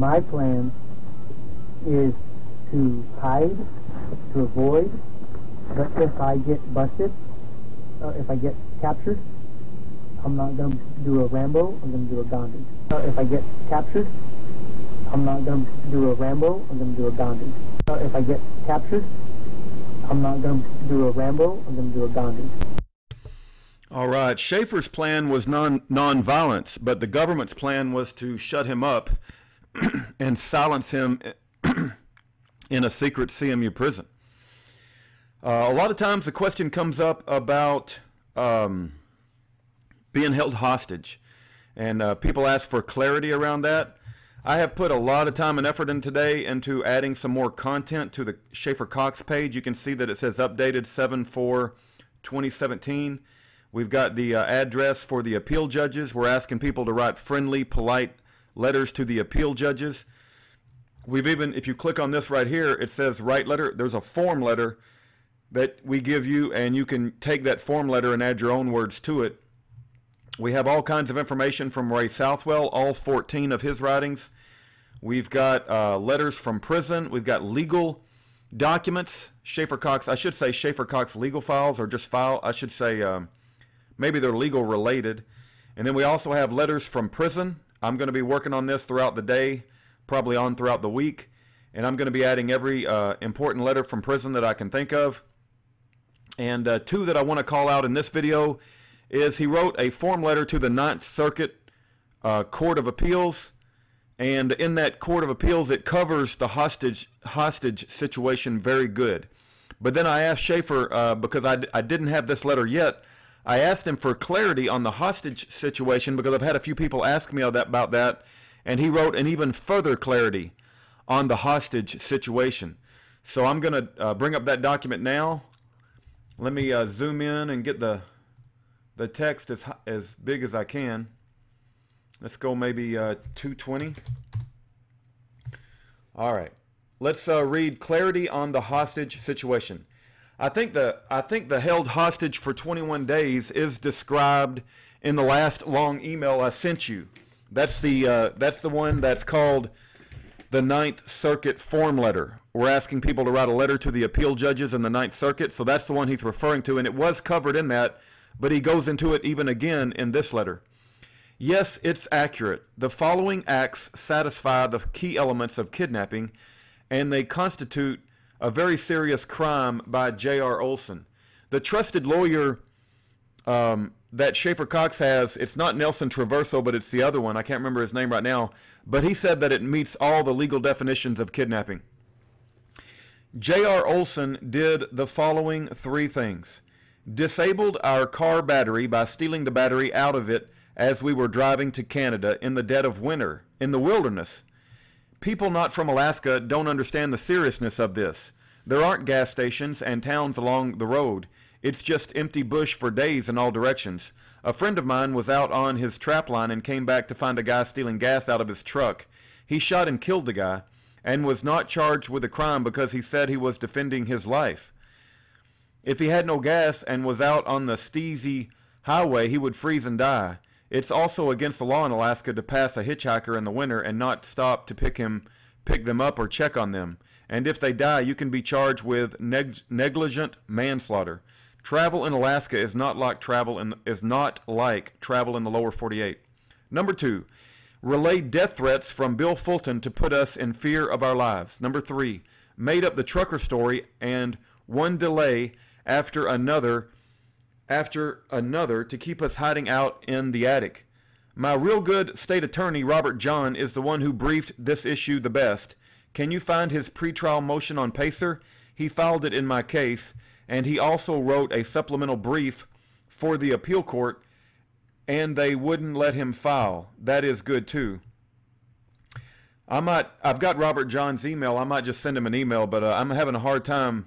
My plan is to hide, to avoid, but if I get busted, if I get captured, I'm not going to do a Rambo, I'm going to do a Gandhi. If I get captured, I'm not going to do a Rambo, I'm going to do a Gandhi. If I get captured, I'm not going to do a Rambo, I'm going to do a Gandhi. All right, Schaeffer's plan was non-violence, but the government's plan was to shut him up and silence him in a secret CMU prison. A lot of times the question comes up about being held hostage, and people ask for clarity around that. I have put a lot of time and effort in today into adding some more content to the Schaeffer Cox page. You can see that it says updated 7/4/2017. We've got the address for the appeal judges. We're asking people to write friendly, polite letters to the appeal judges. We've even, if you click on this right here, it says write letter. There's a form letter that we give you, and you can take that form letter and add your own words to it. We have all kinds of information from Ray Southwell, all 14 of his writings. We've got letters from prison. We've got legal documents. Schaeffer Cox, I should say Schaeffer Cox legal files, or just file. I should say maybe they're legal related. And then we also have letters from prison. I'm going to be working on this throughout the day, probably on throughout the week. And I'm going to be adding every important letter from prison that I can think of. And two that I want to call out in this video is he wrote a form letter to the Ninth Circuit Court of Appeals. And in that Court of Appeals, it covers the hostage situation very good. But then I asked Schaeffer, because I didn't have this letter yet, I asked him for clarity on the hostage situation because I've had a few people ask me about that, and he wrote an even further clarity on the hostage situation. So I'm going to bring up that document now. Let me zoom in and get the text as big as I can. Let's go maybe 220. All right. Let's read clarity on the hostage situation. I think the held hostage for 21 days is described in the last long email I sent you. That's the one that's called the Ninth Circuit form letter. We're asking people to write a letter to the appeal judges in the Ninth Circuit, so that's the one he's referring to, and it was covered in that, but he goes into it even again in this letter. Yes, it's accurate. The following acts satisfy the key elements of kidnapping, and they constitute a very serious crime by J.R. Olson. The trusted lawyer that Schaeffer Cox has, it's not Nelson Traverso, but it's the other one. I can't remember his name right now, but he said that it meets all the legal definitions of kidnapping. J.R. Olson did the following three things. Disabled our car battery by stealing the battery out of it as we were driving to Canada in the dead of winter, in the wilderness. People not from Alaska don't understand the seriousness of this. There aren't gas stations and towns along the road. It's just empty bush for days in all directions. A friend of mine was out on his trap line and came back to find a guy stealing gas out of his truck. He shot and killed the guy and was not charged with a crime because he said he was defending his life. If he had no gas and was out on the steezy highway, he would freeze and die. It's also against the law in Alaska to pass a hitchhiker in the winter and not stop to pick them up or check on them. And if they die, you can be charged with negligent manslaughter. Travel in Alaska is not like travel in the lower 48. Number 2, relayed death threats from Bill Fulton to put us in fear of our lives. Number 3, made up the trucker story and one delay after another to keep us hiding out in the attic. My real good state attorney, Robert John, is the one who briefed this issue the best. Can you find his pretrial motion on PACER? He filed it in my case, and he also wrote a supplemental brief for the appeal court, and they wouldn't let him file. That is good too. I've got Robert John's email. I might just send him an email, but I'm having a hard time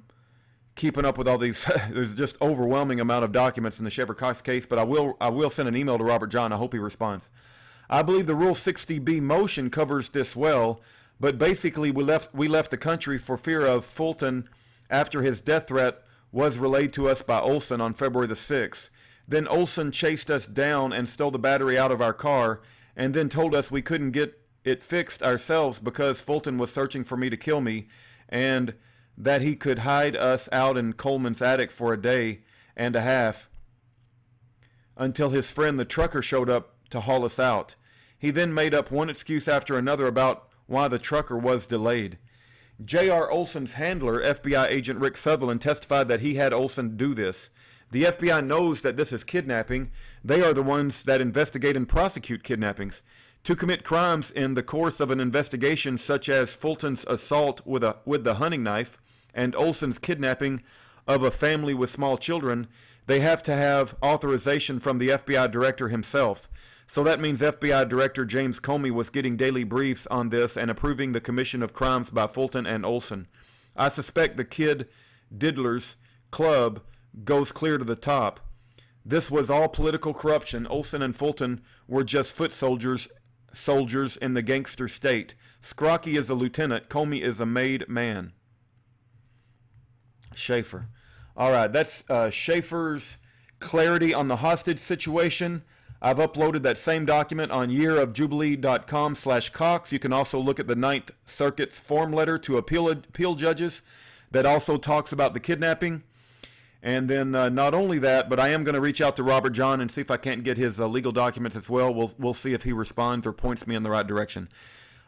keeping up with all these. There's just overwhelming amount of documents in the Schaeffer Cox case, but I will send an email to Robert John. I hope he responds. I believe the Rule 60B motion covers this well, but basically we left the country for fear of Fulton after his death threat was relayed to us by Olson on February the 6th. Then Olson chased us down and stole the battery out of our car, and then told us we couldn't get it fixed ourselves because Fulton was searching for me to kill me, and that he could hide us out in Coleman's attic for a day and a half until his friend the trucker showed up to haul us out. He then made up one excuse after another about why the trucker was delayed. J.R. Olson's handler, FBI agent Rick Sutherland, testified that he had Olson do this. The FBI knows that this is kidnapping. They are the ones that investigate and prosecute kidnappings. To commit crimes in the course of an investigation such as Fulton's assault with the hunting knife and Olson's kidnapping of a family with small children, they have to have authorization from the FBI director himself. So that means FBI Director James Comey was getting daily briefs on this and approving the commission of crimes by Fulton and Olson. I suspect the Kid Diddlers Club goes clear to the top. This was all political corruption. Olson and Fulton were just foot soldiers in the gangster state. Scrocky is a lieutenant. Comey is a made man. Schaeffer. All right, that's Schaeffer's clarity on the hostage situation. I've uploaded that same document on yearofjubilee.com/Cox. You can also look at the Ninth Circuit's form letter to appeal judges that also talks about the kidnapping. And then not only that, but I am going to reach out to Robert John and see if I can't get his legal documents as well. We'll see if he responds or points me in the right direction.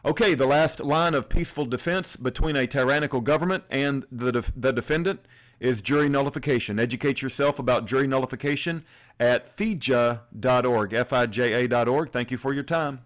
Okay, the last line of peaceful defense between a tyrannical government and the defendant is jury nullification. Educate yourself about jury nullification at fija.org, Fija.org. Thank you for your time.